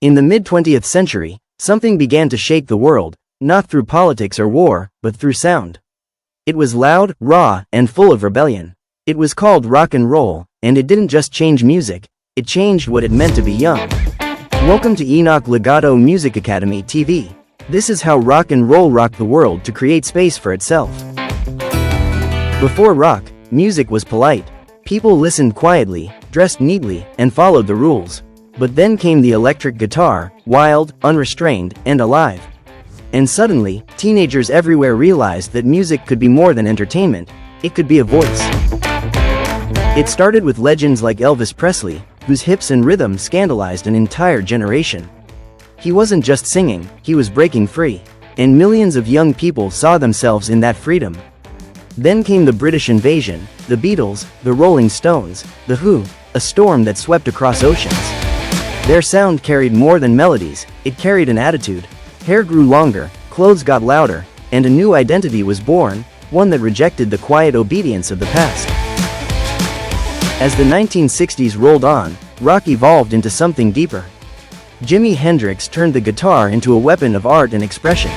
In the mid-20th century, something began to shake the world, not through politics or war, but through sound. It was loud, raw, and full of rebellion. It was called rock and roll, and it didn't just change music, it changed what it meant to be young. Welcome to Enoch Legato Music Academy TV. This is how rock and roll rocked the world to create space for itself. Before rock, music was polite. People listened quietly, dressed neatly, and followed the rules. But then came the electric guitar, wild, unrestrained, and alive. And suddenly, teenagers everywhere realized that music could be more than entertainment, it could be a voice. It started with legends like Elvis Presley, whose hips and rhythm scandalized an entire generation. He wasn't just singing, he was breaking free, and millions of young people saw themselves in that freedom. Then came the British invasion, the Beatles, the Rolling Stones, the Who, a storm that swept across oceans. Their sound carried more than melodies, it carried an attitude. Hair grew longer, clothes got louder, and a new identity was born, one that rejected the quiet obedience of the past. As the 1960s rolled on, rock evolved into something deeper. Jimi Hendrix turned the guitar into a weapon of art and expression.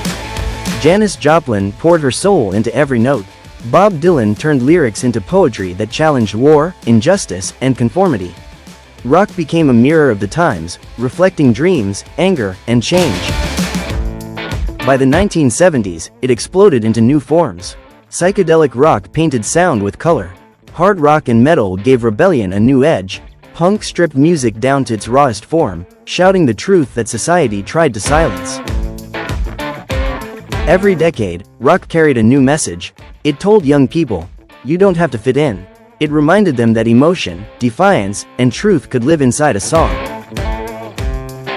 Janis Joplin poured her soul into every note. Bob Dylan turned lyrics into poetry that challenged war, injustice, and conformity. Rock became a mirror of the times, reflecting dreams, anger, and change. By the 1970s, it exploded into new forms. Psychedelic rock painted sound with color. Hard rock and metal gave rebellion a new edge. Punk stripped music down to its rawest form, shouting the truth that society tried to silence. Every decade, rock carried a new message. It told young people, you don't have to fit in. It reminded them that emotion, defiance, and truth could live inside a song.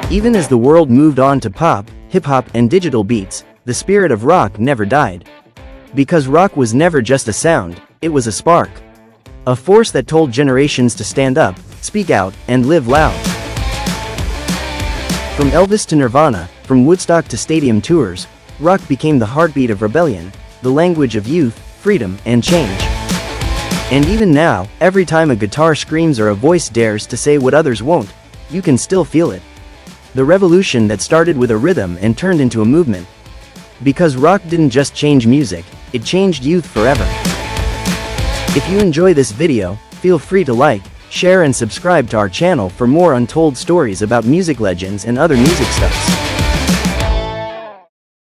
Even as the world moved on to pop, hip-hop, and digital beats, the spirit of rock never died. Because rock was never just a sound, it was a spark. A force that told generations to stand up, speak out, and live loud. From Elvis to Nirvana, from Woodstock to stadium tours, rock became the heartbeat of rebellion, the language of youth, freedom, and change. And even now, every time a guitar screams or a voice dares to say what others won't, you can still feel it. The revolution that started with a rhythm and turned into a movement. Because rock didn't just change music, it changed youth forever. If you enjoy this video, feel free to like, share and subscribe to our channel for more untold stories about music legends and other music stuffs.